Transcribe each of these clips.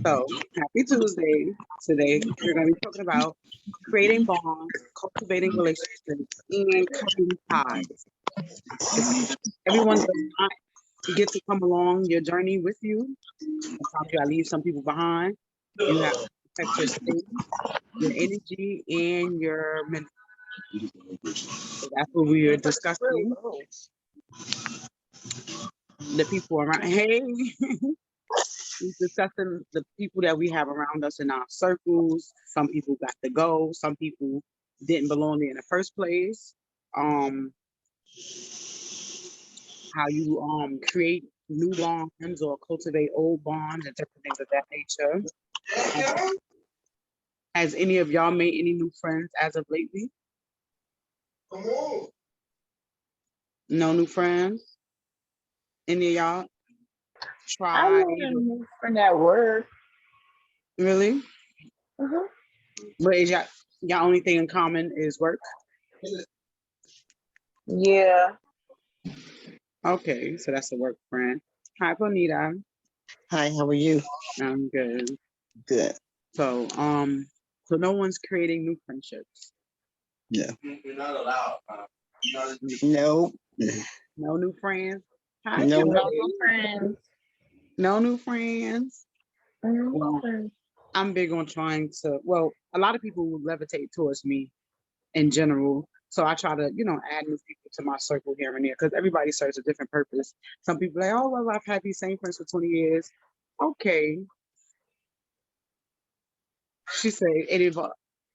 So, happy Tuesday. Today, we're going to be talking about creating bonds, cultivating relationships, and cutting ties. Because everyone does not get to come along your journey with you. Sometimes you got to leave some people behind. You have to protect your space, your energy, and your mental. So that's what we are discussing. The people around. Hey, we're discussing the people that we have around us in our circles. Some people got to go. Some people didn't belong there in the first place. Um, how you create new bonds or cultivate old bonds and different things of that nature. Um, has any of y'all made any new friends as of lately? No new friends? Any of y'all I tried? made a new friend at work. Really? Hmm. But is y'all only thing in common is work? Yeah. Okay, so that's a work friend. Hi, Bonita. Hi, how are you? I'm good. Good. So, so no one's creating new friendships. Yeah. You're not allowed. No. No new friends. Hi, No. No Kimberly. new friends. No new friends. No new Well, friends. I'm big on trying to. Well, a lot of people will levitate towards me in general. So I try to, add new people to my circle here and there because everybody serves a different purpose. Some people are like, oh well, I've had these same friends for 20 years. Okay, she said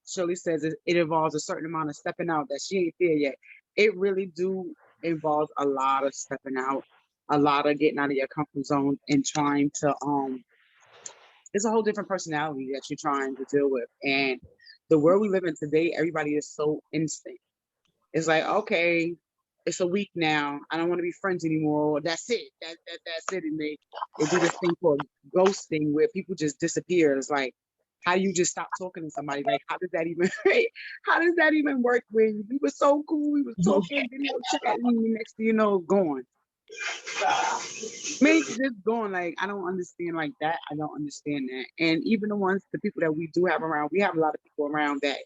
Shirley says it involves a certain amount of stepping out that she ain't there yet. It really do involve a lot of stepping out, a lot of getting out of your comfort zone and trying to it's a whole different personality that you're trying to deal with. And the world we live in today, everybody is so instant. It's like, okay, it's a week now. I don't want to be friends anymore. That's it. That's it. And they do this thing called ghosting where people just disappear. It's like, how do you just stop talking to somebody? Like, how does that even how does that even work when we were so cool, we was talking, video chatting, and the next thing you know, gone. Maybe just going like I don't understand like that. I don't understand that. And even the people that we do have around, we have a lot of people around that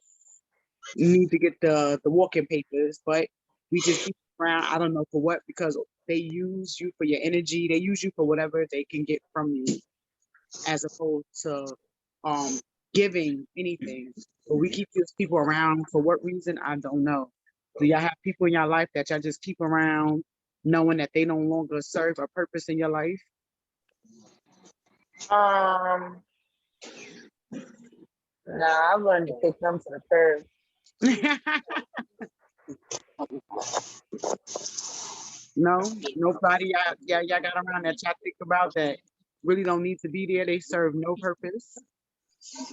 need to get the walking papers, but we just keep around. I don't know for what because they use you for your energy. They use you for whatever they can get from you, as opposed to um giving anything. But we keep these people around for what reason? I don't know. Do y'all have people in your life that y'all just keep around, knowing that they no longer serve a purpose in your life? Um, nah, I've learned to kick them to the curb. No, nobody y'all got around that y'all think about that really don't need to be there. They serve no purpose. I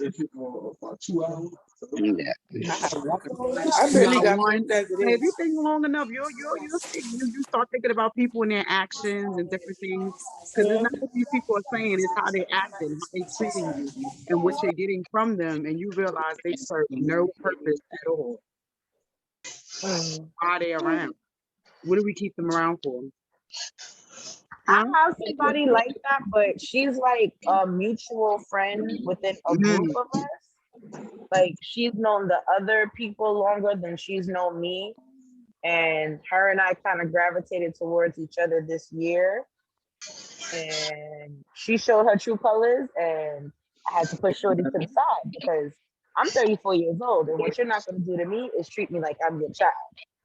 barely Not got one. friends as it Hey, if is. you think long enough, you start thinking about people and their actions and different things. Because it's not what these people are saying; it's how they acting, how they treating you, and what you're getting from them. And you realize they serve no purpose at all. Mm. Why are they around? What do we keep them around for? I Huh? have somebody like that, but she's like a mutual friend within a group Mm, of us. Like she's known the other people longer than she's known me. And her and I kind of gravitated towards each other this year. And she showed her true colors, and I had to push Shorty to the side because I'm 34 years old, and what you're not going to do to me is treat me like I'm your child.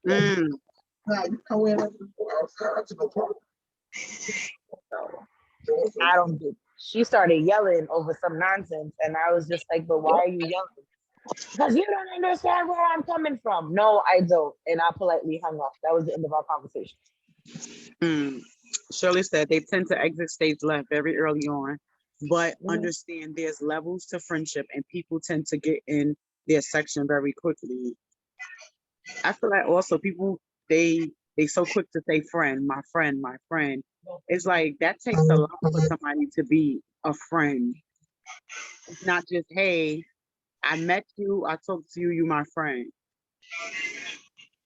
mm. So I don't do. She started yelling over some nonsense, and I was just like, "But why are you yelling? Because you don't understand where I'm coming from." No, I don't, and I politely hung up. That was the end of our conversation. Mm. Shirley said they tend to exit stage left very early on, but Mhm. understand there's levels to friendship and people tend to get in their section very quickly. I feel like also people they so quick to say friend, my friend, my friend. It's like that takes a lot for somebody to be a friend. It's not just, hey, I met you, I talked to you, you my friend.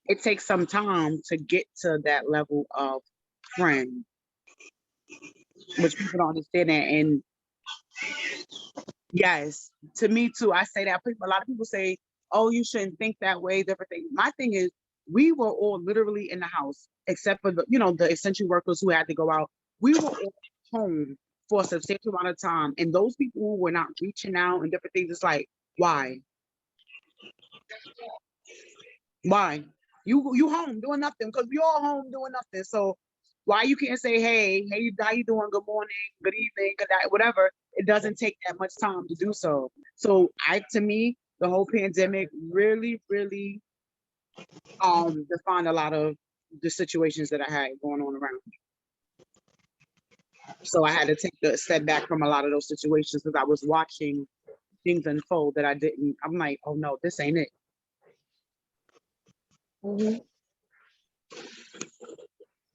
It takes some time to get to that level of friend. which people don't understand that. And yes, to me too, I say that. A lot of people say, "Oh, you shouldn't think that way." Different thing. My thing is, we were all literally in the house, except for the essential workers who had to go out. We were all home for a substantial amount of time, and those people who were not reaching out and different things, it's like, why? Why? You home doing nothing because we all home doing nothing. So why you can't say, hey, how you doing? Good morning, good evening, good night, whatever. It doesn't take that much time to do so. So to me, the whole pandemic really, really defined a lot of the situations that I had going on around me. So I had to take a step back from a lot of those situations because I was watching things unfold that I'm like, oh no, this ain't it. Mm-hmm.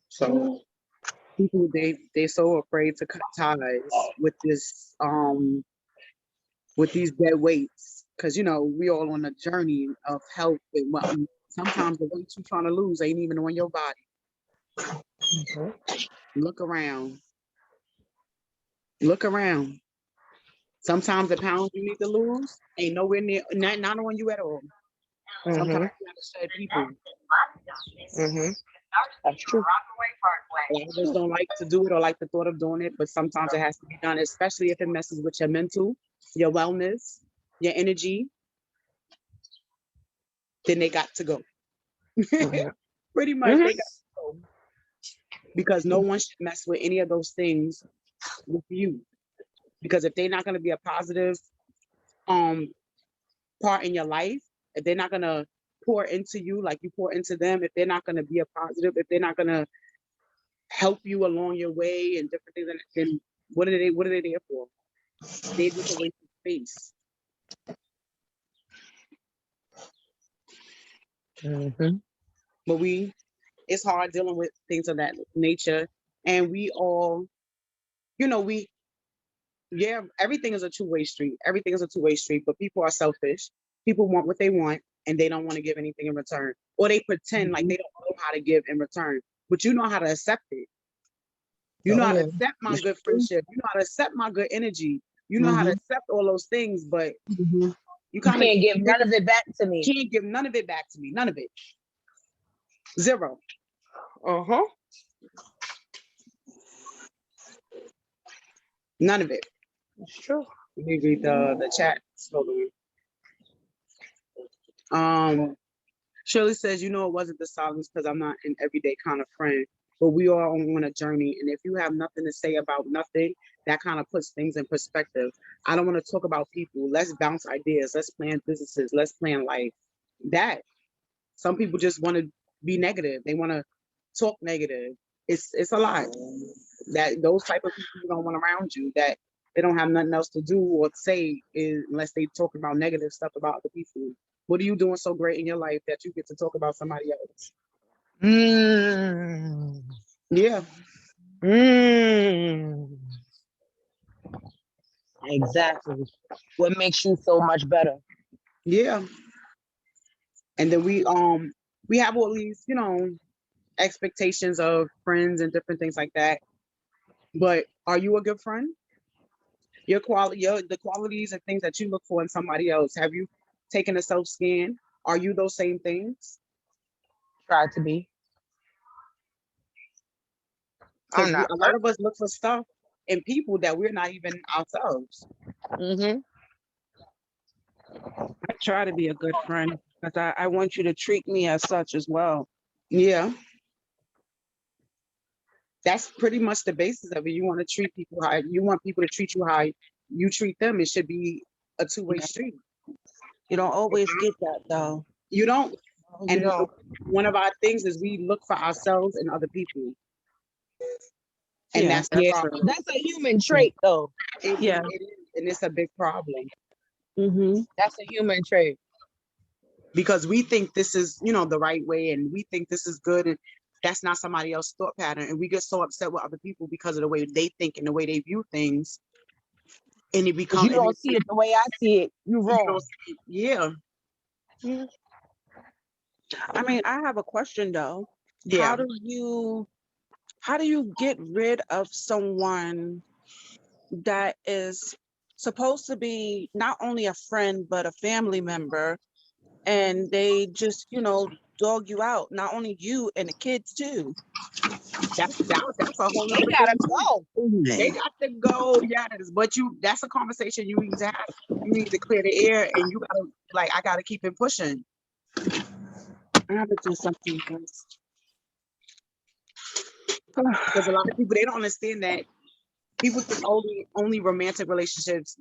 So people they're so afraid to cut ties with these dead weights because we all on a journey of health and sometimes the weight you're trying to lose ain't even on your body. Mm-hmm. Look around. Sometimes the pounds you need to lose ain't nowhere near, not on you at all. Sometimes you gotta shed people. Mm-hmm. That's true. A lot of us don't like to do it or like the thought of doing it, but sometimes it has to be done, especially if it messes with your mental, your wellness, your energy. Then they got to go. Mm-hmm. Pretty much, they got to go because no one should mess with any of those things with you. Because if they're not going to be a positive part in your life, if they're not going to pour into you like you pour into them, if they're not going to be a positive, if they're not going to help you along your way and different things, then what are they there for? They just a waste of space. Mm-hmm. But it's hard dealing with things of that nature, and we all, everything is a two-way street. Everything is a two-way street, but people are selfish. People want what they want, and they don't want to give anything in return, or they pretend like they don't know how to give in return. But you know how to accept it. You know how to accept my good friendship. You know how to accept my good energy. You know how to accept all those things, but you kind of can't give none of it back to me. Can't give none of it back to me. None of it. Zero. None of it. It's true. Let me read the chat slowly. Shirley says, it wasn't the silence because I'm not an everyday kind of friend, but we are on a journey. And if you have nothing to say about nothing, that kind of puts things in perspective. I don't want to talk about people. Let's bounce ideas. Let's plan businesses. Let's plan life. That some people just want to be negative. They want to talk negative. It's a lot. That those type of people you don't want around you, that they don't have nothing else to do or say unless they talk about negative stuff about other people. What are you doing so great in your life that you get to talk about somebody else? Yeah. Exactly. What makes you so much better? Yeah. And then we have all these, expectations of friends and different things like that. But are you a good friend? The qualities and things that you look for in somebody else, have you taken a self-scan? Are you those same things? Try to be. Because a lot of us look for stuff in people that we're not even ourselves. I try to be a good friend because I want you to treat me as such as well. Yeah. That's pretty much the basis of it. You want to treat people how you want people to treat you how you treat them. It should be a two-way street. You don't always get that though. You don't. And one of our things is we look for ourselves and other people. And that's the problem. That's a human trait though. It is, and it's a big problem. That's a human trait. Because we think this is, the right way, and we think this is good, and that's not somebody else's thought pattern. And we get so upset with other people because of the way they think and the way they view things. And it becomes you don't see it the way I see it. You're wrong. Yeah. I mean, I have a question though. Yeah. How do you how do you get rid of someone that is supposed to be not only a friend but a family member, and they just, dog you out, not only you and the kids too. That's a whole They nother gotta thing too. go. They got to go, yes. But that's a conversation you need to have. You need to clear the air, and you gotta like I gotta keep it pushing. I have to do something else. Because a lot of people they don't understand that people think only romantic relationships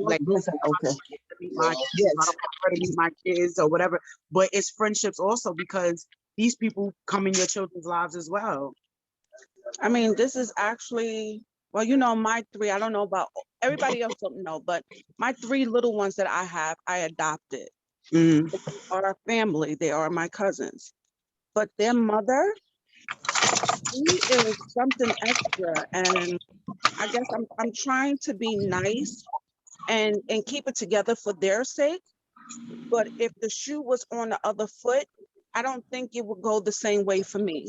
like Yes, oh, I okay. don't want to meet my kids, I Yes. don't want her to meet my kids or whatever. But it's friendships also because these people come in your children's lives as well. I mean, this is actually, well, my three, I don't know about everybody else, don't know, but my three little ones that I have, I adopted. Mm-hmm. They are a family, they are my cousins. But their mother, she is something extra. And I guess I'm trying to be nice and keep it together for their sake. But if the shoe was on the other foot, I don't think it would go the same way for me.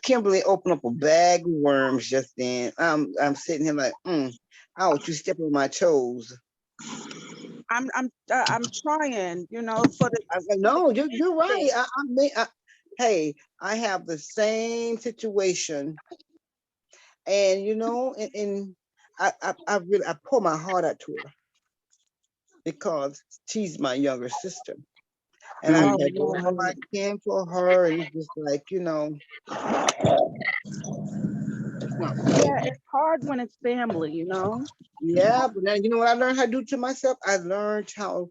Kimberly opened up a bag of worms just then. I'm sitting here like, ouch, you step on my toes. I'm trying, for the No, you're right. sake. Hey, I have the same situation, and and I really pour my heart out to her because she's my younger sister, and I Oh try to do all I Lord. can for her, and it's just like it's not right. Yeah, it's hard when it's family. Yeah, but then you know what I learned how to do to myself? I learned how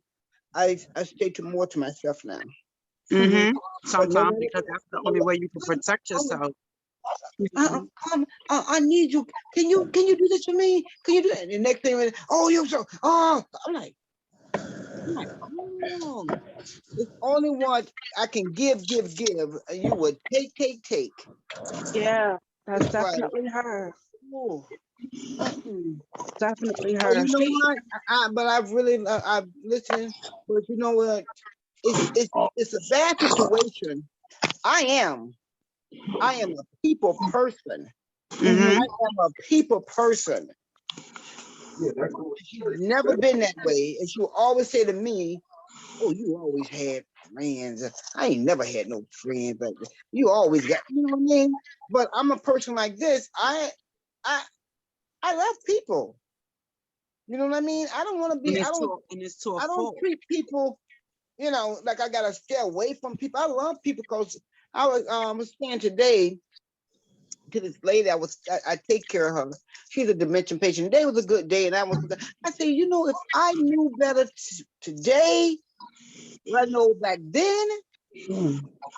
I stay to more to myself now. Mm-hmm. But no Sometimes matter, because that's the only way you can protect I'm, yourself. I need you. Can you do this for me? Can you do that? And the next thing, oh, you so I'm like, oh, it's only what I can give, and you would take. Yeah, that's It's like, definitely her. oh, mm-mm. Definitely But her. you know She what? But I've really, I've listened. But you know what? It's a bad situation. I am. I am a people person. Mm-hmm. I am a people person. She's never been that way. And she will always say to me, oh, you always had friends. I ain't never had no friends like this. You always got, you know what I mean? But I'm a person like this. I I love people. You know what I mean? I don't want to be, And it's to a I don't fault. treat people, like I gotta stay away from people. I love people because I was saying today to this lady I take care of her. She's a dementia patient. Today was a good day, and I say, if I knew better today, what I know back then,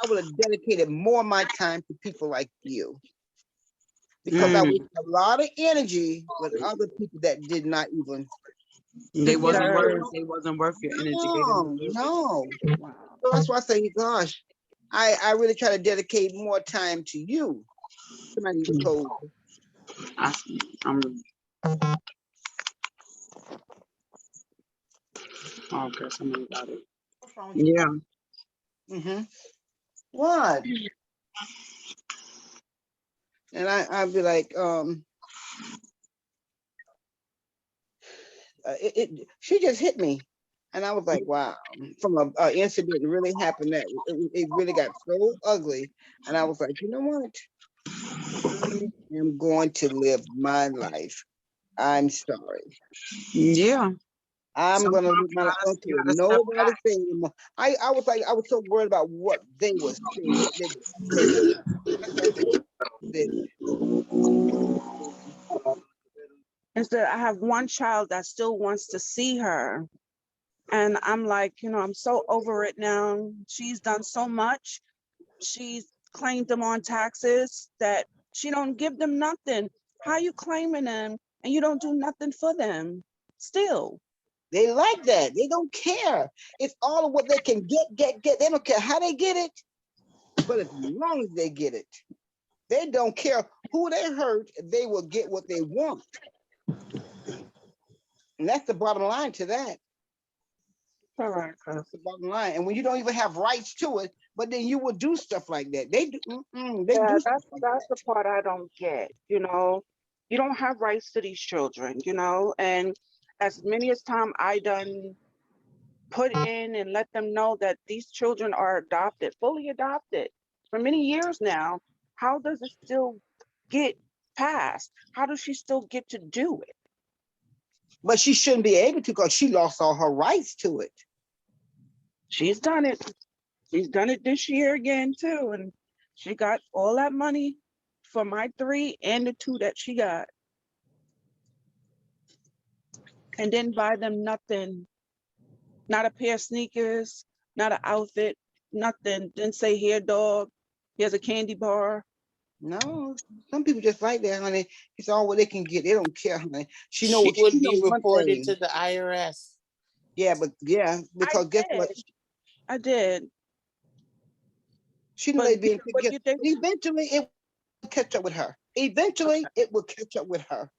I would have dedicated more of my time to people like you because I Mm. wasted a lot of energy with other people that did not even They wasn't worth deserves. they wasn't worth your energy. They didn't no, deserve it. no. Wow. So that's why I say, gosh, I really try to dedicate more time to you. Somebody need to close. I, I'm okay. Somebody got it. What's wrong with you? Yeah. Mm-hmm. What? And I'd be like, she just hit me. And I was like, wow, from a incident that really happened that it really got so ugly. And I was like, you know what? I am going to live my life. I'm sorry. Yeah. I'm Sometimes gonna live my life. I don't you care what gotta step nobody back. say anymore. I was like, I was so worried about what they would say, what they would say. That's why I said, this. Instead, I have one child that still wants to see her. And I'm like, I'm so over it now. She's done so much. She's claimed them on taxes that she don't give them nothing. How you claiming them and you don't do nothing for them? Still. They like that. They don't care. It's all of what they can get. They don't care how they get it, but as long as they get it, they don't care who they hurt. They will get what they want, and that's the bottom line to that. Correct. That's the bottom line. And when you don't even have rights to it, but then you will do stuff like that. They do. They Yeah, do stuff like that's the part I don't get. You don't have rights to these children, and as many as time I done put in and let them know that these children are adopted, fully adopted for many years now, how does it still get passed? How does she still get to do it? But she shouldn't be able to because she lost all her rights to it. She's done it. She's done it this year again too, and she got all that money for my 3 and the 2 that she got, and didn't buy them nothing, not a pair of sneakers, not an outfit, nothing. Didn't say, here, dog, here's a candy bar. No, some people just like that, honey. It's all what they can get. They don't care, honey. She She would know be one reported thing. to the IRS. Yeah, because guess what? I did. She knew But they'd be in what good. you think? Eventually, it will catch up with her. Eventually, it will catch up with her.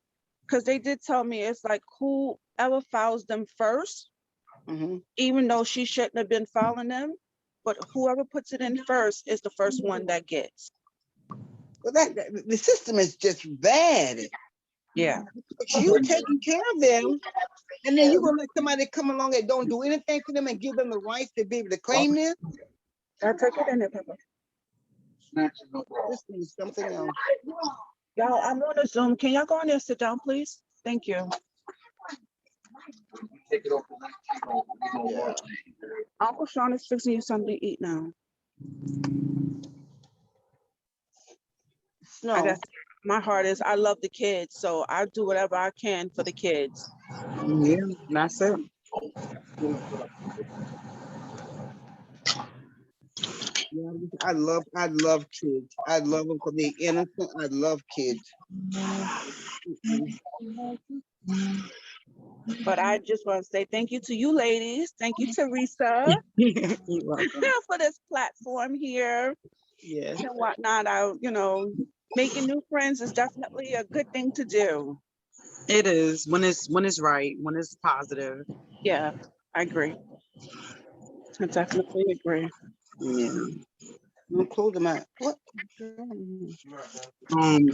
Because they did tell me it's like whoever files them first, Mm-hmm. even though she shouldn't have been filing them, but whoever puts it in first is the first one that gets. Well, the system is just bad. Yeah. You taking care of them, and then you gonna let somebody come along that don't do anything to them and give them the rights to be able to claim this? I'll take it in there, Papa. This is something else. Y'all, I'm on a Zoom. Can y'all go in there and sit down, please? Thank you. Yeah. Uncle Sean is fixing you something to eat now. No. I guess my heart is, I love the kids, so I do whatever I can for the kids. Yeah, that's it. Yeah, I love kids. I love them because they're innocent. I love kids. But I just want to say thank you to you ladies. Thank you, Teresa, You're welcome. for this platform here Yes. and whatnot. Making new friends is definitely a good thing to do. It is when it's right, when it's positive. Yeah, I agree. I definitely agree. Yeah. I'm close them out. What? Um,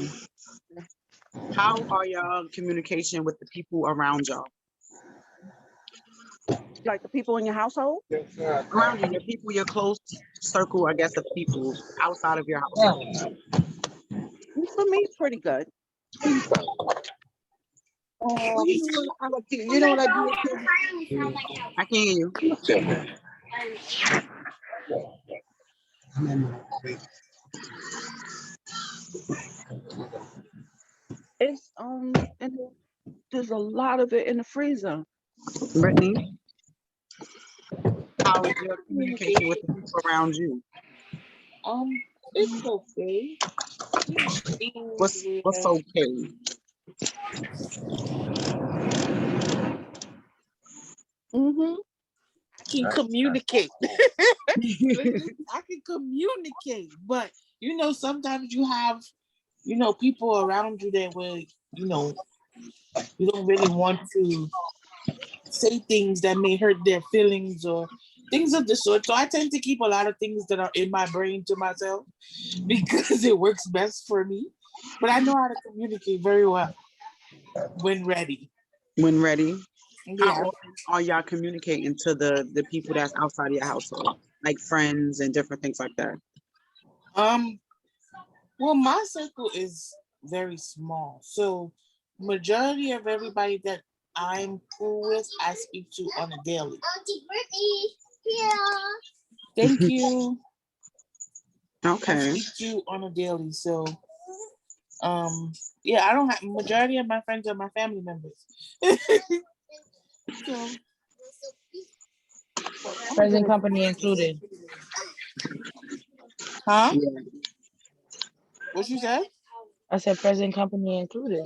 how are y'all communication with the people around y'all? Like the people in your household? Around you, your people, your close circle, I guess, of people outside of your household. For me, pretty good. Well, you know what? You know what I do? I can hear you. It's and there's a lot of it in the freezer. Brittany, how is your communication with the people around you? It's okay. What's okay? Mm-hmm. I can communicate. I can communicate, but sometimes you have, people around you that will, you don't really want to say things that may hurt their feelings or things of the sort. So I tend to keep a lot of things that are in my brain to myself because it works best for me. But I know how to communicate very well when ready. When ready? How Yeah. often are y'all communicating to the people that's outside of your household, like friends and different things like that? Well, my circle is very small, so majority of everybody that I'm cool with, I speak to on a daily. Auntie Brittany, here. Thank you. I Okay. speak to on a daily, so yeah, I don't have majority of my friends are my family members. So, Present company included. huh? Yeah. What you said? I said present company included.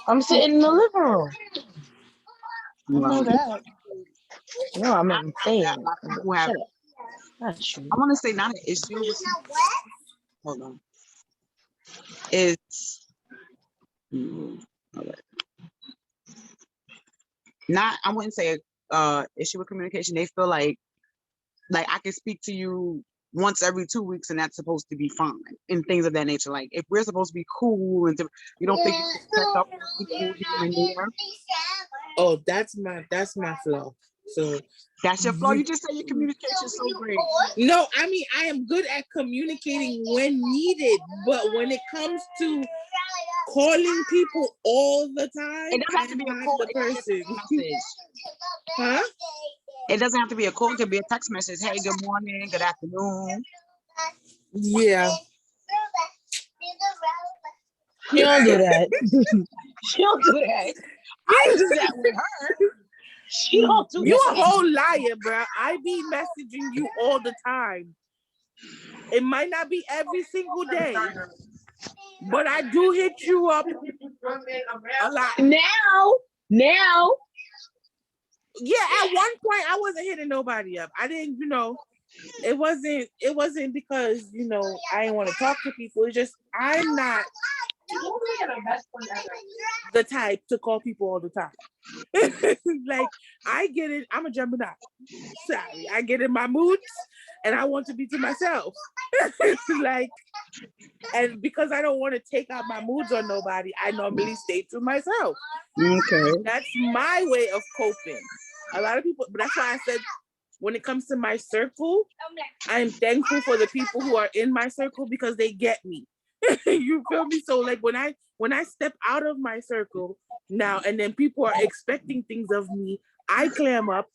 I'm sitting in the living room. I know Wow. that. No, I'm saying. A lot of people have, Shut up. Not you. I want to say not an issue with, hold on. It's, all right. not, I wouldn't say issue with communication. They feel like I can speak to you once every 2 weeks and that's supposed to be fine and things of that nature. Like if we're supposed to be cool and you don't think you should check up on people here and there. Oh, that's my flaw. So That's your flaw. You just say your communication is so great. no, I mean I am good at communicating when needed, but when it comes to calling people all the time, It doesn't have to be a call. the It can be a person. text message. Huh? It doesn't have to be a call. It can be a text message. Hey, good morning, good afternoon. Yeah. She don't do that. She don't do that. I do that with her. She don't do You that. a whole liar, bro. I be messaging you all the time. It might not be every single day, but I do hit you up a lot. Now. Yeah, at one point I wasn't hitting nobody up. I didn't, it wasn't because, I didn't want to talk to people. It's just I'm not the type to call people all the time. Like I get it, I'm a Gemini. Sorry, I get in my moods and I want to be to myself. Like, and because I don't want to take out my moods on nobody, I normally stay to myself. Okay. That's my way of coping. A lot of people, but that's why I said when it comes to my circle, I'm thankful for the people who are in my circle because they get me. You feel me? So like when I step out of my circle now and then people are expecting things of me, I clam up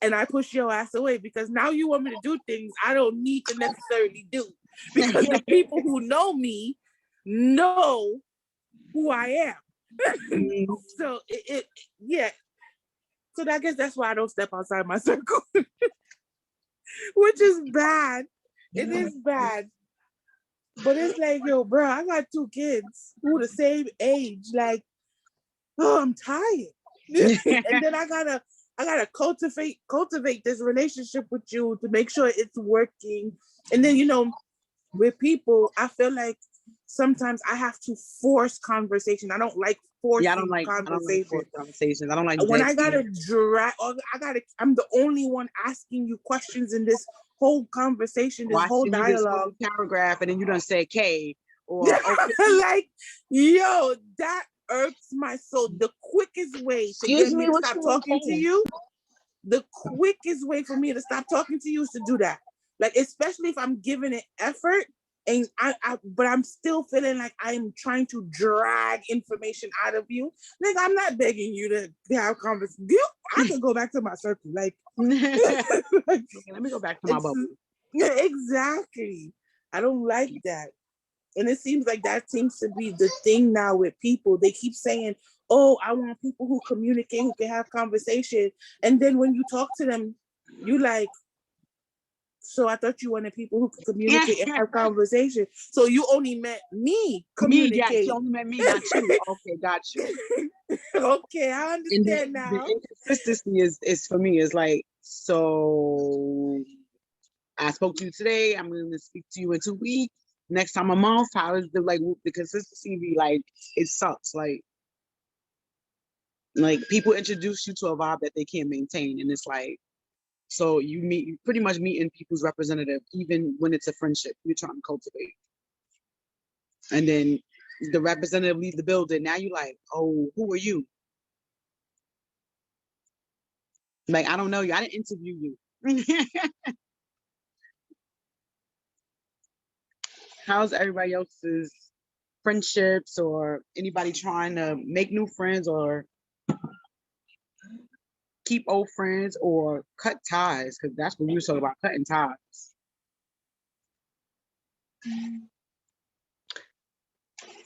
and I push your ass away because now you want me to do things I don't need to necessarily do. Because the people who know me know who I am. So yeah. So I guess that's why I don't step outside my circle. Which is bad. It is bad. But it's like, yo, bro, I got 2 kids who the same age. Like, oh, I'm tired. And then I gotta cultivate this relationship with you to make sure it's working. And then, with people, I feel like sometimes I have to force conversation. I don't like forcing conversation. Conversations. I don't like when I gotta drag, or I'm the only one asking you questions in this whole conversation, this whole dialogue. Paragraph, and then you don't say K or like, yo, that irks my soul. The quickest way to get me to stop talking to you, the quickest way for me to stop talking to you is to do that. Like, especially if I'm giving it effort. And but I'm still feeling like I'm trying to drag information out of you. Like, I'm not begging you to have conversation. I can go back to my circle. Like, let me go back to my bubble. Exactly. I don't like that. And it seems like that seems to be the thing now with people. They keep saying, oh, I want people who communicate, who can have conversation. And then when you talk to them, you like, so I thought you wanted people who could communicate and have conversation. So you only met me communicate. Me, yeah, you only met me, not you. Okay, got you. Okay, I understand now. The inconsistency is for me is like, so I spoke to you today. I'm going to speak to you in 2 weeks. Next time a month. How is the consistency be like? It sucks. Like people introduce you to a vibe that they can't maintain, and it's like. So you pretty much meeting people's representative, even when it's a friendship you're trying to cultivate. And then the representative leaves the building. Now you're like, oh, who are you? Like, I don't know you. I didn't interview you. How's everybody else's friendships or anybody trying to make new friends or keep old friends or cut ties? Because that's what we were talking about, cutting ties.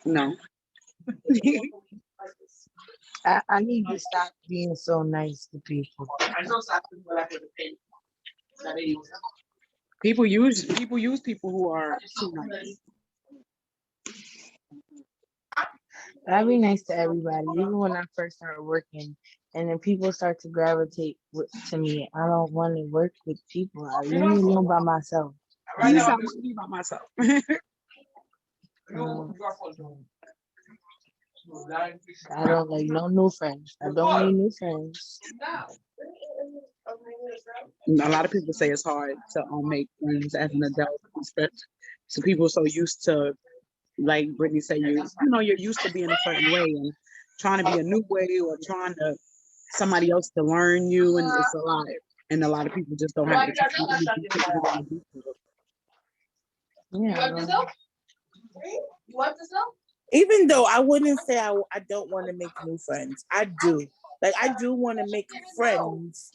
No. I need to stop being so nice to people. People use people who are too nice. I be nice to everybody, even when I first started working. And then people start to gravitate to me. I don't want to work with people. I leave me alone by myself. You sound like me by myself. I don't like no new friends. I don't need new friends. A lot of people say it's hard to make friends as an adult, especially so people are so used to, like Brittany said, you're used to being a certain way and trying to be a new way or trying to somebody else to learn you, and it's a lot. And a lot of people just don't have the time to do so. Yeah. Even though I wouldn't say I don't want to make new friends. I do. Like I do want to make friends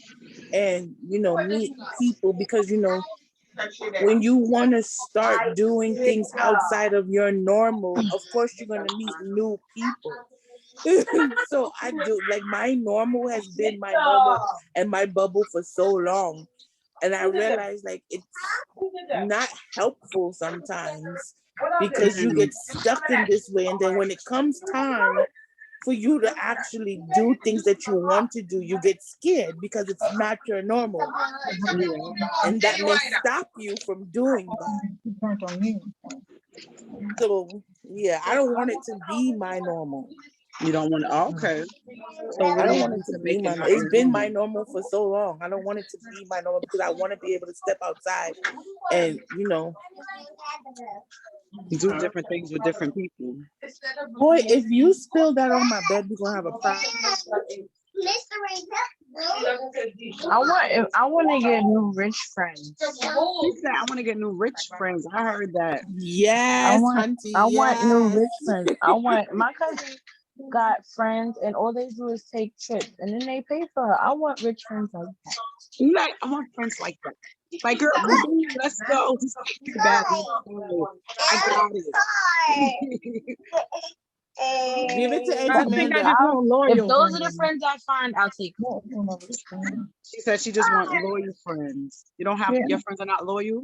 and meet people because when you want to start doing things outside of your normal, of course you're going to meet new people. So I do, like, my normal has been my normal and my bubble for so long. And I realize like it's not helpful sometimes because you get stuck in this way. And then when it comes time for you to actually do things that you want to do, you get scared because it's not your normal. And that may stop you from doing that. So yeah, I don't want it to be my normal. You don't want to, okay. So I don't want it to be my normal. It's been my normal for so long. I don't want it to be my normal because I want to be able to step outside and do different things with different people. Boy, if you spill that on my bed, we're gonna have a problem. I want to get new rich friends. She said, "I want to get new rich friends." I heard that. Yes, I want new rich friends. I want my cousin got friends, and all they do is take trips, and then they pay for her. I want rich friends like that. Like, I want friends like that. Like, girl, let's go. Bad. I got it. Give it to Auntie I Amanda. If those are the friends I find, I'll take them. She said she just wants loyal friends. You don't have your friends are not loyal?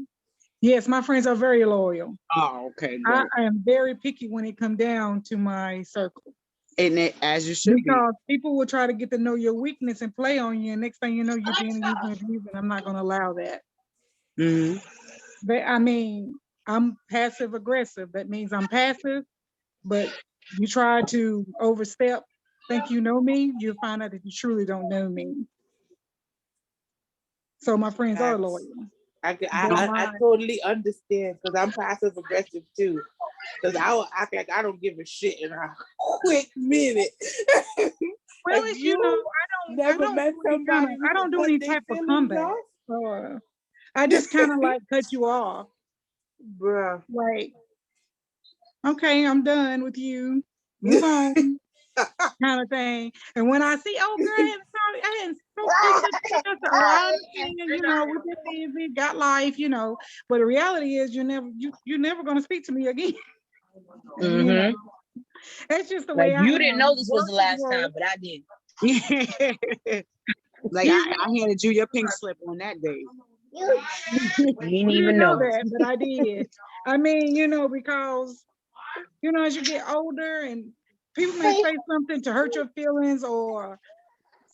Yes, my friends are very loyal. Oh, okay. I am very picky when it comes down to my circle. And it, as you should because people will try to get to know your weakness and play on you, and next thing you know, you're being used and abused, and I'm not going to allow that. Mm-hmm. But I mean, I'm passive aggressive. That means I'm passive, but you try to overstep, think you know me, you'll find out that you truly don't know me. So my friends are loyal. I totally understand because I'm passive aggressive too. Because I will act like I don't give a shit in a quick minute. Well, like you know, I don't do any type of comeback. I just kind of like cut you off, bruh. Like, okay, I'm done with you. Move on, kind of thing. And when I see, oh girl, I hadn't spoken to I understand, you know, we've been busy, got life, you know. But the reality is, you're never going to speak to me again. Mm-hmm. You know? That's just the way I am. You didn't know this was the last time, but I did. Like I handed you your pink slip on that day. You didn't even know that, but I did. I mean, you know, because you know, as you get older and people may say something to hurt your feelings or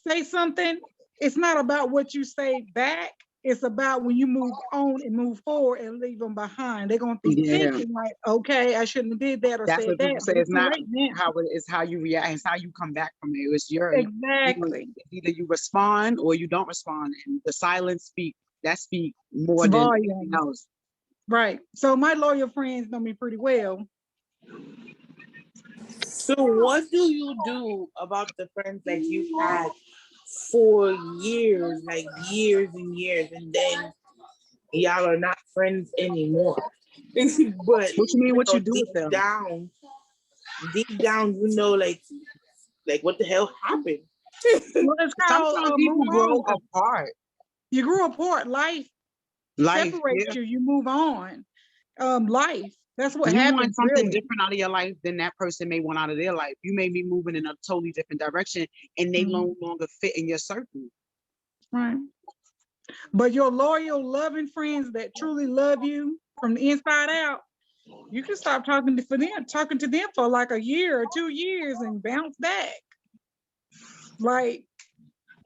say something, it's not about what you say back. It's about when you move on and move forward and leave them behind. They're gonna be thinking like, okay, I shouldn't have did that or that's said what people that. say. It's not how it is, how you react. It's how you come back from it. It's your exactly. Either you respond or you don't respond, and the silence speak more than anything else. Right. So my loyal friends know me pretty well. So what do you do about the friends that you've had for years, like years and years, and then y'all are not friends anymore? But what you mean? What you do with them? Deep down, you know, like what the hell happened? Well, it's called, sometimes people grow apart. You grew apart. Life separates you. You move on. Life. That's what happens. You want something different out of your life than that person may want out of their life. You may be moving in a totally different direction, and they no longer fit in your circle. Right. But your loyal, loving friends that truly love you from the inside out, you can stop talking to them for like a year or 2 years and bounce back. Like,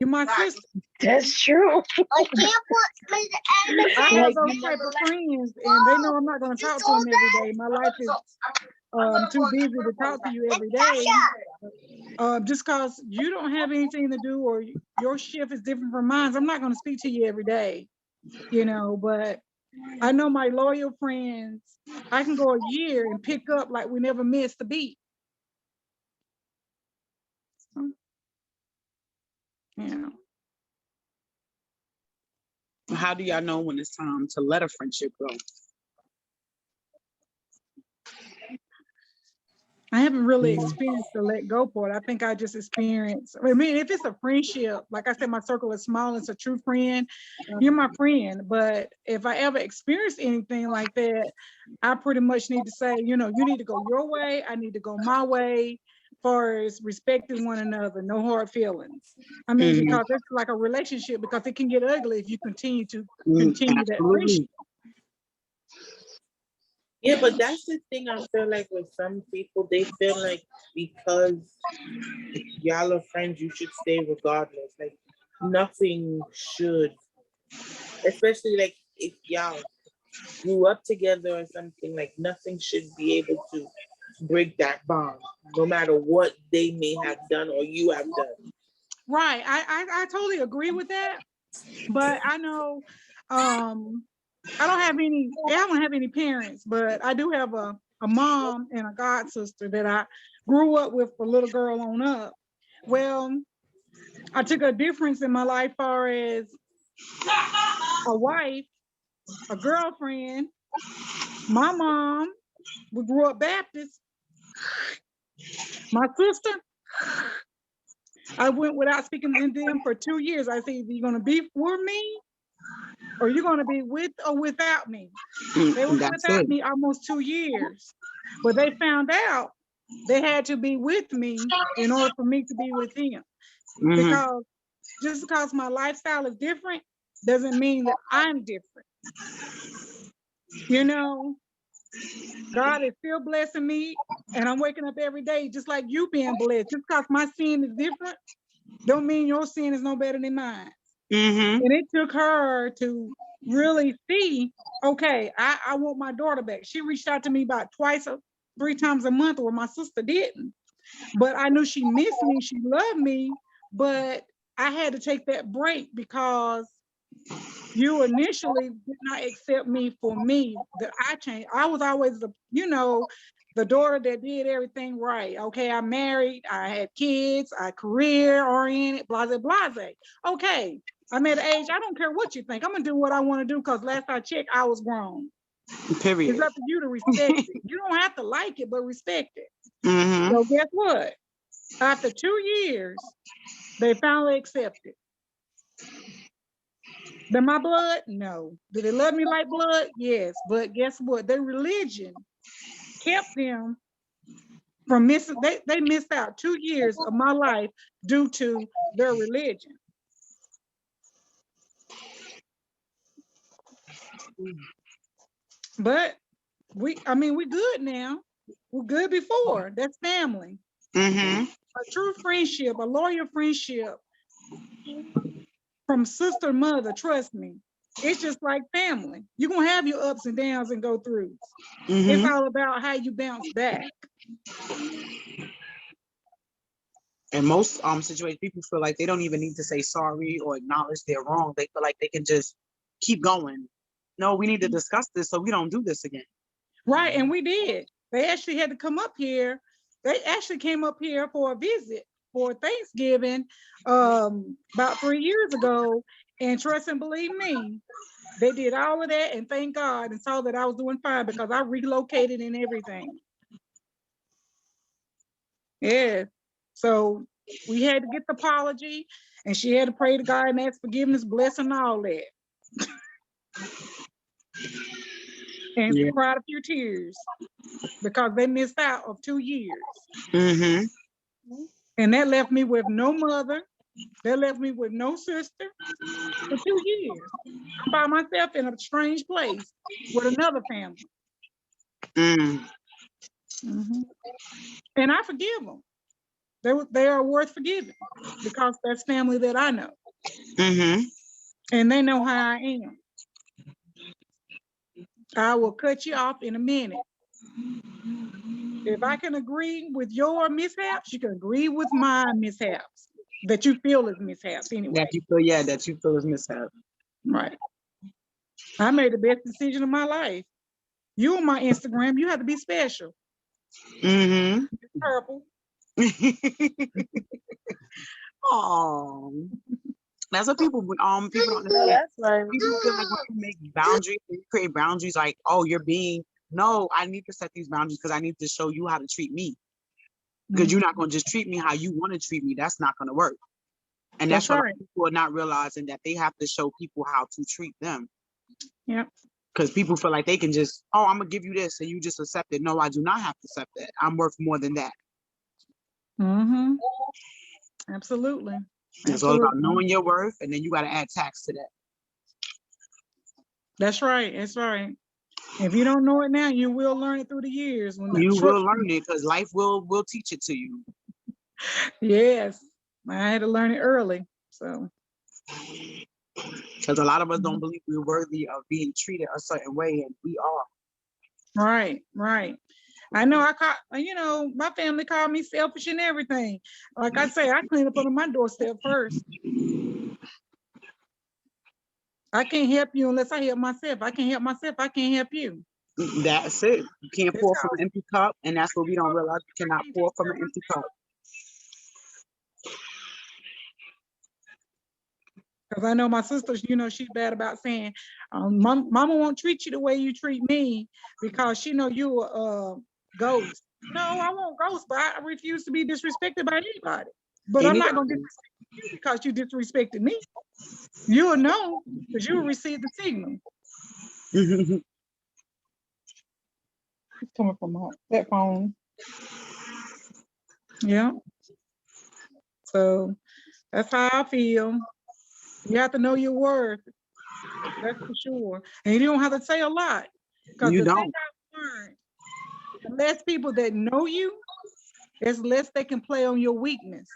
you're my sister. That's true. I have those type of friends, and they know I'm not going to talk to them every day. My life is too busy to talk to you every day, just because you don't have anything to do or your shift is different from mine. I'm not going to speak to you every day, you know, but I know my loyal friends, I can go a year and pick up like we never missed a beat. Yeah. How do y'all know when it's time to let a friendship go? I haven't really experienced the let go part. I think I just experienced, I mean, if it's a friendship, like I said, my circle is small, it's a true friend, you're my friend. But if I ever experience anything like that, I pretty much need to say, you know, you need to go your way, I need to go my way, far as respecting one another, no hard feelings. I mean, because it's like a relationship, because it can get ugly if you continue that friendship. Absolutely. Yeah, but that's the thing. I feel like with some people, they feel like because y'all are friends, you should stay regardless. Like nothing should, especially like if y'all grew up together or something, like nothing should be able to break that bond, no matter what they may have done or you have done. Right. I totally agree with that. But I know I don't have any parents, but I do have a mom and a god sister that I grew up with a little girl on up. Well, I took a difference in my life far as a wife, a girlfriend, my mom, we grew up Baptist, my sister, I went without speaking to them for 2 years. I said, either you're gonna be for me or you're gonna be with or without me. They was That's without it. me almost 2 years, but they found out they had to be with me in order for me to be with him. Because just because my lifestyle is different doesn't mean that I'm different. You know, God is still blessing me, and I'm waking up every day just like you being blessed. Just because my sin is different, don't mean your sin is no better than mine. And it took her to really see, okay, I want my daughter back. She reached out to me about twice or 3 times a month, where my sister didn't. But I knew she missed me, she loved me, but I had to take that break because you initially did not accept me for me, that I changed. I was always the, you know, the daughter that did everything right. Okay, I married, I had kids, I career oriented, blase, blase. Okay, I'm at an age, I don't care what you think. I'm gonna do what I want to do because last I checked, I was grown. Period. It's up to you to respect it. You don't have to like it, but respect it. So guess what? After 2 years, they finally accepted. They're my blood? No. Do they love me like blood? Yes. But guess what? Their religion kept them from missing, they missed out 2 years of my life due to their religion. But we good now. We're good before. That's family. A true friendship, a loyal friendship from sister, mother, trust me. It's just like family. You're gonna have your ups and downs and go throughs. It's all about how you bounce back. In most situations, people feel like they don't even need to say sorry or acknowledge they're wrong. They feel like they can just keep going. No, we need to discuss this so we don't do this again. Right, and we did. They actually had to come up here. They actually came up here for a visit for Thanksgiving about 3 years ago. And trust and believe me, they did all of that and thank God and saw that I was doing fine because I relocated and everything. Yeah. So we had to get the apology and she had to pray to God and ask forgiveness, blessing, all that. And cried a few tears because they missed out of 2 years. And that left me with no mother. That left me with no sister for 2 years. I'm by myself in a strange place with another family. And I forgive them. They are worth forgiving because that's family that I know. And they know how I am. I will cut you off in a minute. If I can agree with your mishaps, you can agree with my mishaps that you feel is mishaps anyway. That you feel is mishap. Right. I made the best decision of my life. You on my Instagram, you have to be special. Mm-hmm. Purple. Oh, that's what people don't No, understand. that's right. People feel like when you make boundaries, when you create boundaries, like, oh, no, I need to set these boundaries because I need to show you how to treat me. Because you're not going to just treat me how you want to treat me. That's not going to work. And that's what right. people are not realizing, that they have to show people how to treat them. Yeah. Because people feel like they can just, oh, I'm going to give you this and you just accept it. No, I do not have to accept that. I'm worth more than that. Mm-hmm. Absolutely. It's all about knowing your worth, and then you got to add tax to that. That's right. That's right. If you don't know it now, you will learn it through the years. You will learn it because life will teach it to you. Yes. I had to learn it early. So. Because a lot of us don't believe we're worthy of being treated a certain way, and we are. Right, right. I know my family called me selfish and everything. Like I say, I clean up under my doorstep first. I can't help you unless I help myself. I can't help myself. I can't help you. That's it. You can't pour from an empty cup, and that's what we don't realize. You cannot pour from an empty cup. Because I know my sister, she's bad about saying, Mama won't treat you the way you treat me because she know you a ghost. No, I won't ghost, but I refuse to be disrespected by anybody. But I'm not going to disrespect you because you disrespected me. You'll know because you'll receive the signal. It's coming from that phone. Yeah. So that's how I feel. You have to know your worth. That's for sure. And you don't have to say a lot. Because the thing I've learned, the less people that know you, it's less they can play on your weakness.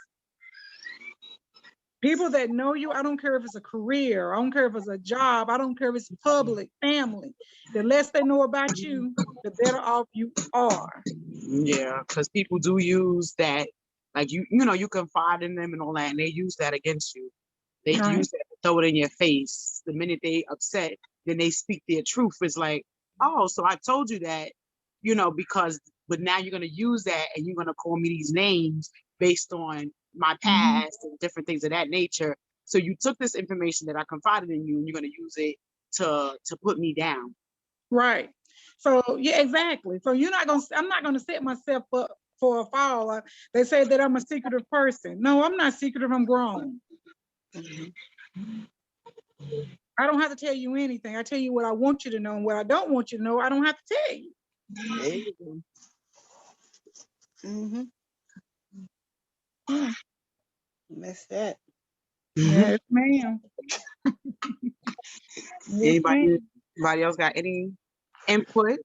People that know you, I don't care if it's a career, I don't care if it's a job, I don't care if it's public, family. The less they know about you, the better off you are. Yeah, because people do use that, like you confide in them and all that, and they use that against you. They use that to throw it in your face. The minute they upset, then they speak their truth. It's like, oh, so I told you that, but now you're gonna use that and you're gonna call me these names based on my past and different things of that nature. So you took this information that I confided in you and you're gonna use it to put me down. Right. So yeah, exactly. So I'm not gonna set myself up for a fall. They say that I'm a secretive person. No, I'm not secretive, I'm grown. I don't have to tell you anything. I tell you what I want you to know, and what I don't want you to know, I don't have to tell you. There you go. Mm-hmm. Yeah. That's that. Yes, ma'am. Yes, ma'am. Anybody else got any input?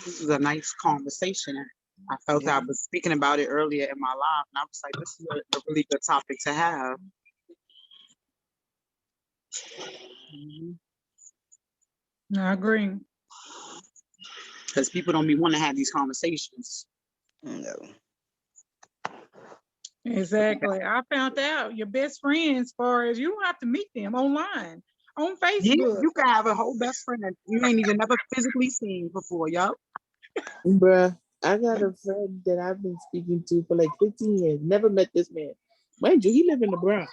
This is a nice conversation. I felt that I was speaking about it earlier in my life, and I was like, this is a really good topic to have. I agree. Because people don't want to have these conversations. No. Exactly. I found out your best friends, as far as you don't have to meet them online, on Facebook. Yeah, you can have a whole best friend that you ain't even never physically seen before, yo. Bruh, I got a friend that I've been speaking to for like 15 years. Never met this man. Mind you, he live in the Bronx.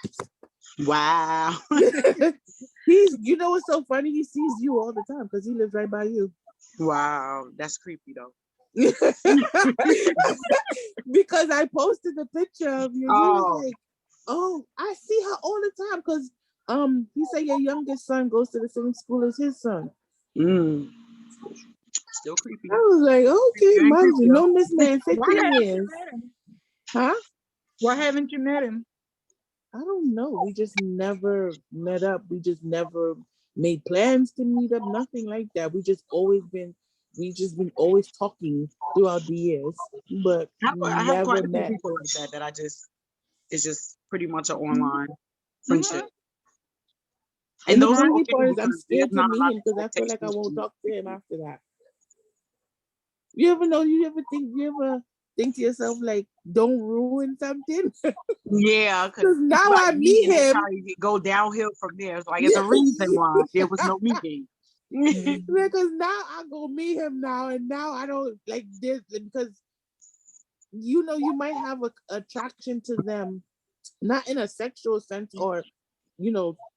Wow. You know what's so funny? He sees you all the time because he lives right by you. Wow, that's creepy though. Because I posted the picture of you. He was like, oh, I see her all the time because he said your youngest son goes to the same school as his son. Still creepy. I was like, okay, mind you, known this man 15 years. Huh? Why haven't you met him? I don't know. We just never met up. We just never made plans to meet up. Nothing like that. We just been always talking throughout the years, but I have quite never a few met. people like that it's just pretty much an online friendship. And And the those are Right. crazy okay part is I'm because there's scared to not a meet lot him of because I feel like I expectations won't from talk to him people. after that. You ever think to yourself like, don't ruin something? Yeah, because Because it's now like I meet meeting and him. trying to go downhill from there. It's like it's Yeah. a reason why there was no meeting. Mhm. Because now I go meet him now, and now I don't like this because you might have a attraction to them, not in a sexual sense or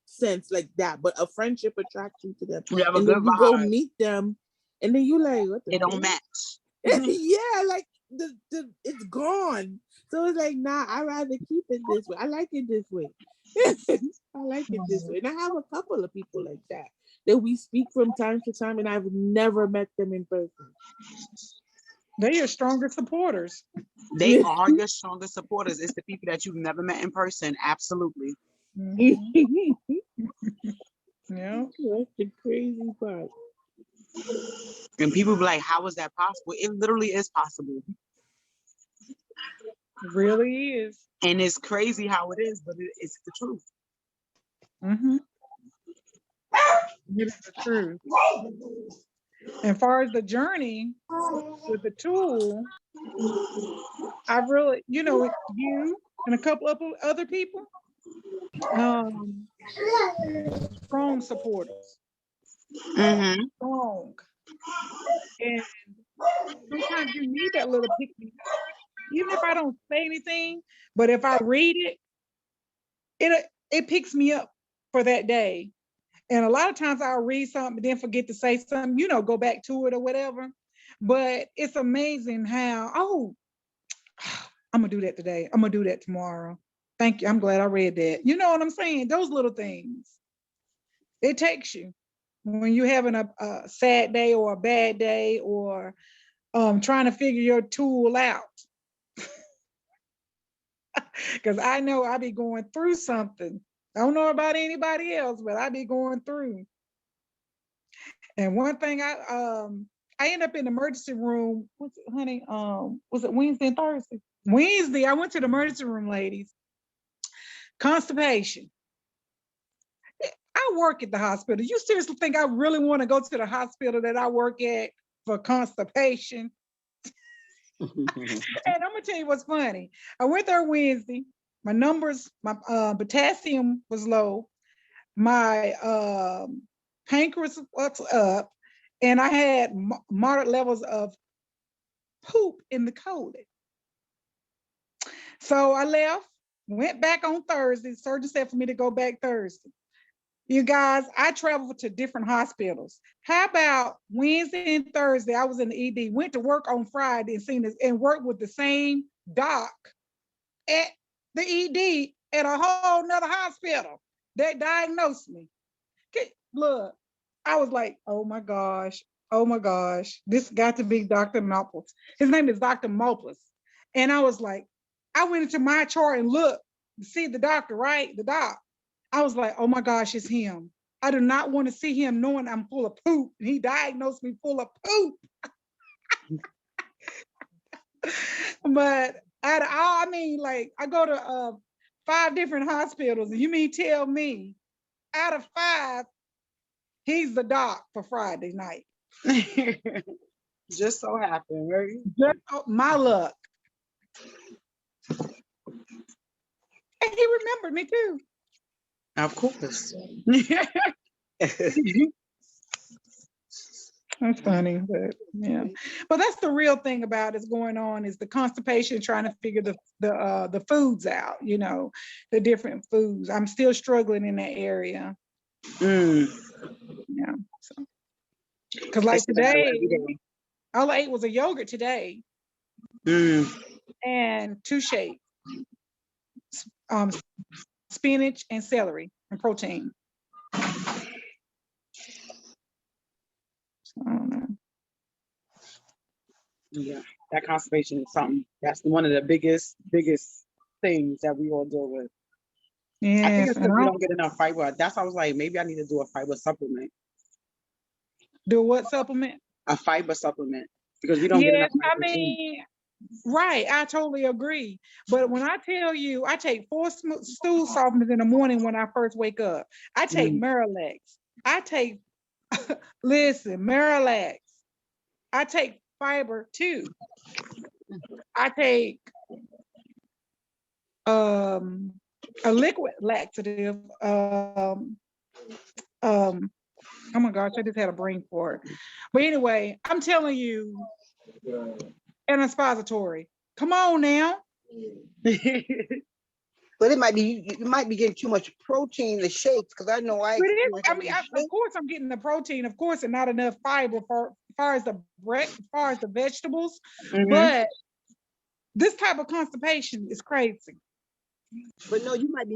sense like that, but a friendship attraction to them. We have a And good then you go vibe. meet them, and then you like, what the It don't fuck? match. Yeah, like it's gone. So it's like, nah, I rather keep it this way. I like it this way. I like it this way. And I have a couple of people like that we speak from time to time, and I've never met them in person. They are stronger supporters. They are your strongest supporters. It's the people that you've never met in person. Absolutely. Mhm. Yeah. That's the crazy part. And people be like, how is that possible? It literally is possible. It really is. And it's crazy how it is, but it's the truth. Mm-hmm. It is the truth. And far as the journey with the tool, I really, you and a couple of other people, um, strong supporters, Mm-hmm. strong. And sometimes you need that little pick me up. Even if I don't say anything, but if I read it, it picks me up for that day. And a lot of times I'll read something, then forget to say something, go back to it or whatever. But it's amazing how, I'm gonna do that today. I'm gonna do that tomorrow. Thank you. I'm glad I read that. You know what I'm saying? Those little things. It takes you when you're having a sad day or a bad day or trying to figure your tool out. Because I know I be going through something. I don't know about anybody else, but I be going through. And one thing I end up in the emergency room. What's it, honey? Was it Wednesday and Thursday? Wednesday, I went to the emergency room, ladies. Constipation. I work at the hospital. You seriously think I really want to go to the hospital that I work at for constipation? And I'm gonna tell you what's funny. I went there Wednesday. My numbers, my potassium was low. My pancreas was up, and I had moderate levels of poop in the colon. So I left, went back on Thursday. Surgeon said for me to go back Thursday. You guys, I traveled to different hospitals. How about Wednesday and Thursday? I was in the ED, went to work on Friday and seen this and worked with the same doc at the ED at a whole nother hospital that diagnosed me. Look, I was like, oh my gosh, this got to be Dr. Moples. His name is Dr. Moples. And I was like, I went into my chart and looked to see the doctor, right? The doc. I was like, oh my gosh, it's him. I do not want to see him knowing I'm full of poop. And he diagnosed me full of poop. But out of all, I mean, like, I go to 5 different hospitals, and you mean tell me out of 5, he's the doc for Friday night. Just so happened, right? Just my luck. And he remembered me too. Of course. That's funny, but yeah. But that's the real thing about is going on is the constipation, trying to figure the foods out. The different foods. I'm still struggling in that area. Mm. Yeah. So, because like It's a battle today, every day. all I ate was a yogurt today Mm. and 2 shakes, um, spinach and celery and protein. So, I don't know. Yeah, that constipation is something. That's one of the biggest things that we all deal with. I think Yes, it's and because we I'll don't get enough fiber. That's why I was like, maybe I need to do a fiber supplement. do what supplement? A fiber supplement because we don't get enough Yes, I fiber too. mean, Right, I totally agree. But when I tell you, I take four stool softeners in the morning when I first wake up. I take Mm. Miralax. I take, listen, Miralax. I take fiber too. I take um a liquid laxative. Um, oh my gosh, I just had a brain fart. But anyway, I'm telling you, an expository. Come on now. But it might be you might be getting too much protein in the shakes because I know I But it is, experienced I that mean, with the of shake. course, I'm getting the protein, of course, and not enough fiber for far as the bread, as far as the vegetables. Mhm. But this type of constipation is crazy. But no, you might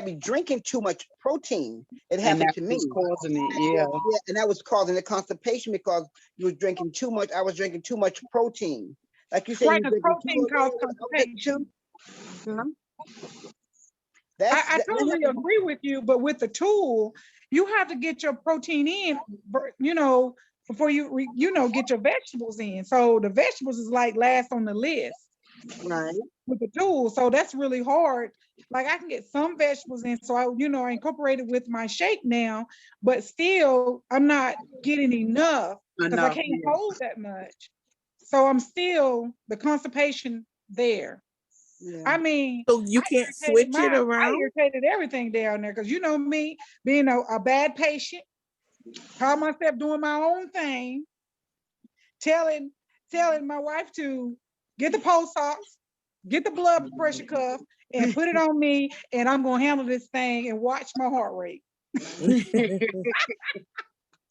be drinking too much protein. It And happened that's to me. what's causing it. Yeah, Yeah. yeah, and that was causing the constipation because you were drinking too much. I was drinking too much protein. Like you said, Right, you were because drinking protein too much. causes I was drinking too. constipation. Mhm. I That totally happened. agree with you, but with the tool, you have to get your protein in, you know, before you know, get your vegetables in. So the vegetables is like last on the list Right. with the tool. So that's really hard. Like I can get some vegetables in, so I incorporate it with my shake now, but still I'm not getting enough because I Enough. can't Yeah. hold that much. So I'm still the constipation there. Yeah. I mean, So you can't switch it I around? irritated everything down there because you know me being a bad patient, call myself doing my own thing, telling telling my wife to get the pulse ox, get the blood pressure cuff, and put it on me, and I'm gonna handle this thing and watch my heart rate.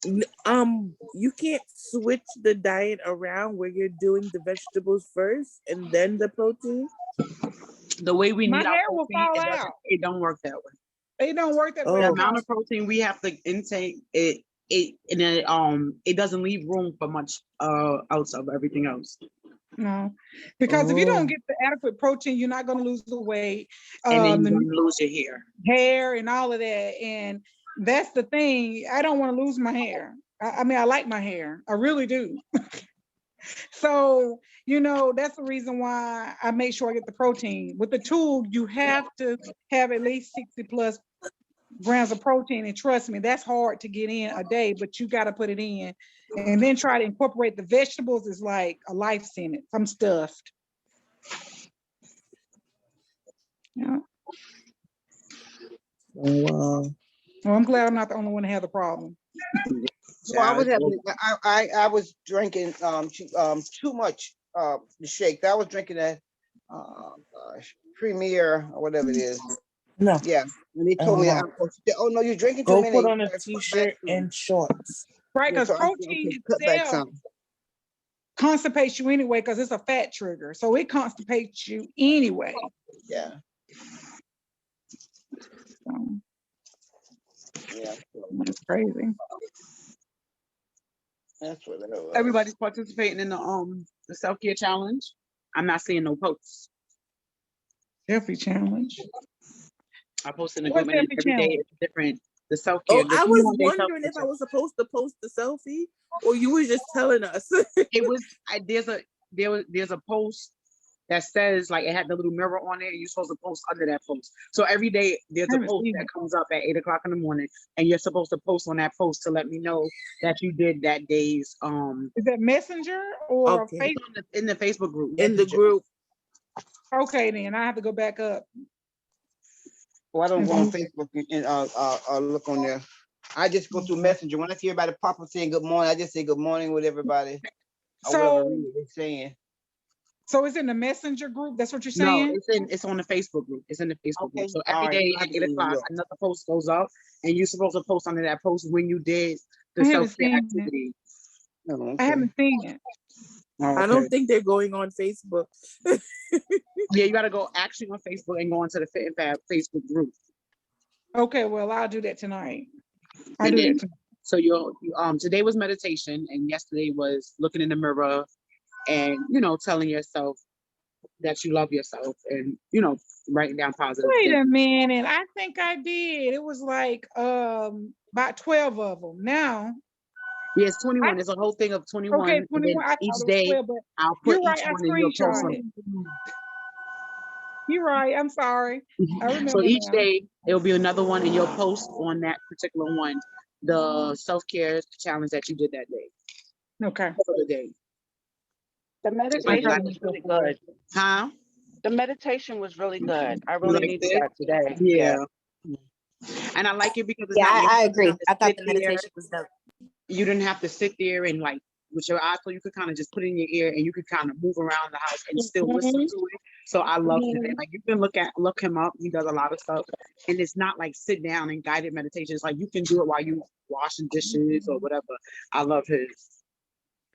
You can't switch the diet around where you're doing the vegetables first and then the protein. The way we My need our hair will protein, fall it doesn't. out. It don't work that way. It don't work that way The Oh, amount because of protein we have to intake, it doesn't leave room for much else of everything else. no, because if you don't oh, get the adequate protein, you're not gonna lose the weight, And then you're the gonna lose your hair. hair and all of that. And that's the thing. I don't want to lose my hair. I mean, I like my hair. I really do. So, that's the reason why I make sure I get the protein. With the tool, you have to have at least 60 plus grams of protein. And trust me, that's hard to get in a day, but you got to put it in. And then try to incorporate the vegetables is like a life sentence. I'm stuffed. Yeah. wow. Well, I'm glad I'm not the only one to have the problem. So I was Child, having I was drinking too much the shake. I was drinking that Premier or whatever it is. No, Yeah. And they told I'm me, not. oh no, you're drinking too Go many. put You on a gotta cut back t-shirt some. and shorts. Right, Yeah, because so I said, protein okay, cut back itself some. constipates you anyway because it's a fat trigger. So it constipates you anyway. Yeah. So Yeah. it's crazy. That's what it was. everybody's participating in the self-care challenge. I'm not seeing no posts. Selfie challenge. I post in the group What's and then selfie every day challenge? it's different. The self-care, Oh, the I was 21 day wondering self-care if I challenge. was supposed to post the selfie or you were just telling us. It was there's a post that says like it had the little mirror on it and you're supposed to post under that post. So every day there's I a haven't post seen that it. comes up at 8 o'clock in the morning and you're supposed to post on that post to let me know that you did that day's Is that Messenger or Okay. Facebook? in the Facebook group In the messenger. group. Okay, then I have to go back up. Well, I don't and go on see. Facebook and look on there. I just go through Messenger. When I see everybody pop up saying good morning, I just say good morning with everybody or whatever So, really they're saying. so it's in the Messenger group. That's what you're No, saying? it's on the Facebook group. It's in the Facebook group. Okay, So all every right. day I at can 8 o'clock, look. another post goes up, and you're supposed to post under that post when you did the I haven't self-care seen it. activity. Oh, I okay. haven't seen it. Oh, I okay. don't think they're going on Facebook. Yeah, you got to go actually on Facebook and go into the Fit and Fab Facebook group, Okay, well, I'll do that tonight. I'll and do then that tonight. so today was meditation, and yesterday was looking in the mirror and telling yourself that you love yourself, and writing down positive Wait things. a minute. I think I did. It was like about 12 of them. Now Yeah, it's I, 21. It's a whole thing of 21, okay, and then 21. I thought each it was day 12, but I'll put you're right. each I one and you'll post screenshot them. it. You're right. I'm sorry. I So remember each now. day it'll be another one, and you'll post on that particular one the self-care challenge that you did that day Okay. for the day. The I Yeah, meditation gotta was look really for it. good. huh? The meditation was really good. I You really liked needed it? that today. Yeah. Yeah. And I like it because it's Yeah, not you I don't agree. have to I thought sit the there. meditation was dope. You didn't have to sit there and like with your eyes, so you could kind of just put it in your ear and you could kind of move around the house and still listen Mhm, to it. So I love it. And mhm. like you can look him up. He does a lot of stuff, and it's not like sit down and guided meditation. It's like you can do it while you washing dishes or whatever. I love his.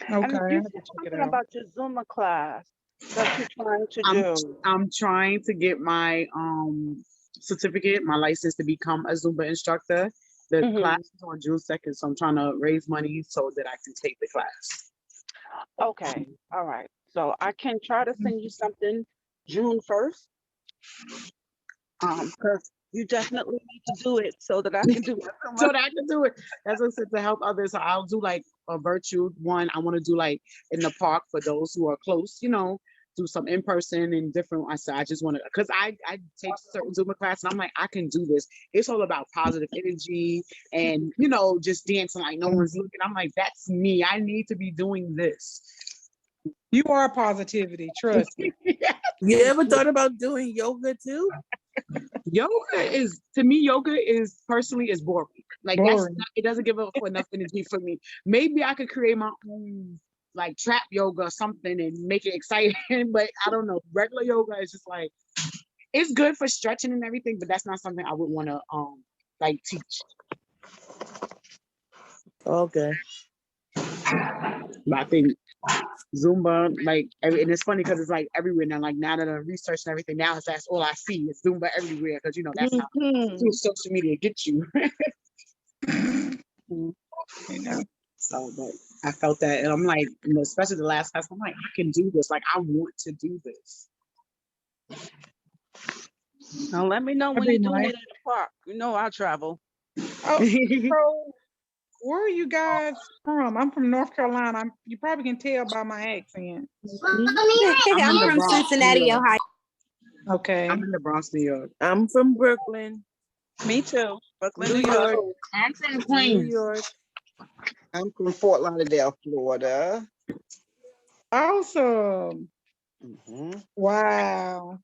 Okay, And I you have to said check it something out. about your Zumba class that you're trying to I'm do. I'm trying to get my certificate, my license to become a Zumba instructor. The class Hmm. is on June 2nd, so I'm trying to raise money so that I can take the class. Okay. All right. So I can try to send you something June 1st. Because you definitely need to do it so that I can do my So Zumba. that I can do it. That's what I said, to help others. So I'll do like a virtual one. I want to do like in the park for those who are close, do some in person and different. I said I just want to, because I take certain Zumba class and I'm like, I can do this. It's all about positive energy and just dancing like no one's looking. I'm like, that's me. I need to be doing this. You are positivity. Trust me. You ever thought about doing yoga too? Yoga is personally is boring. Like Boring. it doesn't give up enough energy for me. Maybe I could create my own like trap yoga or something and make it exciting, but I don't know. Regular yoga is just like it's good for stretching and everything, but that's not something I would want to like teach. Okay. But I think Zumba, like, and it's funny because it's like everywhere now. Like now that I'm researching everything, now that's all I see is Zumba everywhere because that's how Hmm. social media gets you. You know. So, but I felt that, and I'm like, especially the last class, I'm like, I can do this. Like, I want to do this. Now let me know That'd when be you're doing nice. it at the park. I'll travel. Oh, so where are you guys from? I'm from North Carolina. You probably can tell by my accent. Mhm. I'm in I'm the from Bronx, New Cincinnati, York. Ohio. Okay. I'm in the Bronx, New York. I'm from Brooklyn, Me too. Brooklyn, New New York. York, I'm from New Queens. York. I'm from Fort Lauderdale, Florida. Awesome. Hmm. Wow.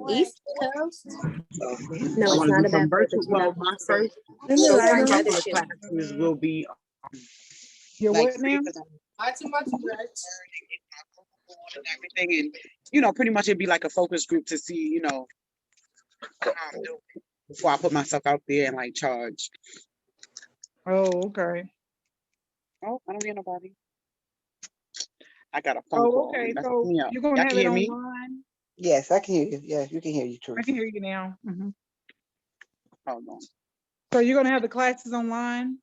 East Coast? So No, I it's want to not do a some bad word, but virtual. you know, Well, my say Turn the first go light find your on. other couple of shoe. classes will be You're like what free now? because I'm and everything, and pretty much it'd be like a focus group to see, how I'm doing before I put myself out there and like charge. Oh, okay. Oh, I don't hear nobody. I got a phone Oh, call. okay. That's So me up. you're gonna Y'all have can it hear me? online? Yes, I can hear you. Yes, you can hear you, I Truth. can hear you now. Hold on. So you're gonna have the classes online?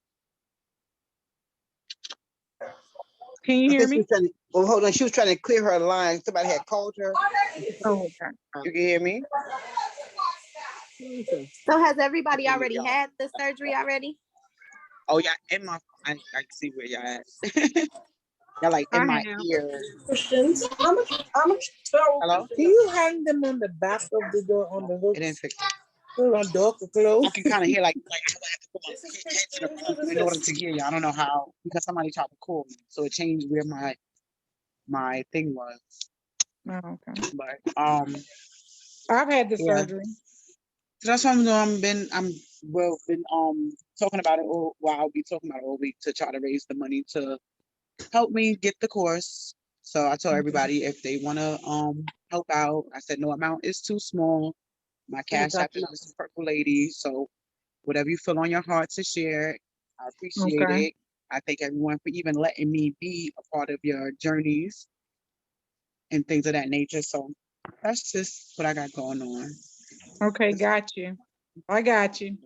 Can you I hear think she me? was trying to, well, hold on. She was trying to clear her line. Somebody had called her. Oh, okay. You can hear me? Okay. So has everybody There you already go. had the surgery already? Oh yeah, I can see where y'all at. Y'all like I in my have. ear. Questions? How much Hello? Can you hang them on the back of the door on the It didn't hooks? fix. So our door could I close. can kind of hear like I would have to put my head to the phone in order to hear you. I don't know how because somebody tried to call me, so it changed where my thing was. Oh, okay. But I've had the yeah. surgery. So that's what I'm doing. Been talking about it all. Well, I'll be talking about it all week to try to raise the money to help me get the course. So I told Okay. everybody if they want to help out, I said no amount is too small. My Yeah, cash app definitely. is Purple Lady. So whatever you feel on your heart to share, I appreciate Okay. it. I thank everyone for even letting me be a part of your journeys and things of that nature. So that's just what I got going on. Okay, got you. I got you.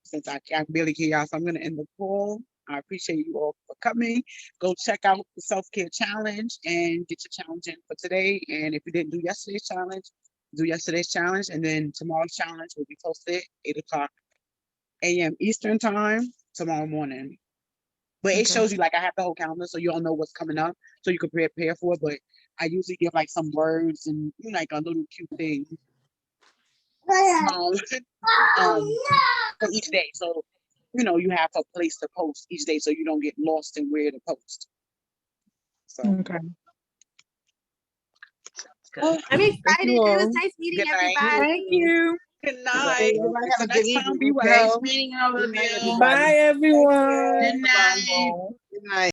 Since I can't really hear y'all, so I'm gonna end the call. I appreciate you all for coming. Go check out the self-care challenge and get your challenge in for today. And if you didn't do yesterday's challenge, do yesterday's challenge. And then tomorrow's challenge will be posted 8 o'clock a.m. Eastern time tomorrow morning. But it Okay. shows you like I have the whole calendar, so you don't know what's coming up, so you can prepare for it. But I usually give like some words and like a little cute thing um, for each day. So you have a place to post each day, so you don't get lost in where to post. So Okay. oh, I'm thank excited. you It was all. nice meeting Good night. everybody. Thank you. Good So night. everybody It's have a a good nice time to be evening. away. Well, Meeting all good of night, you. everybody. Bye, Thank everyone. you. Good night. Bye. Good night.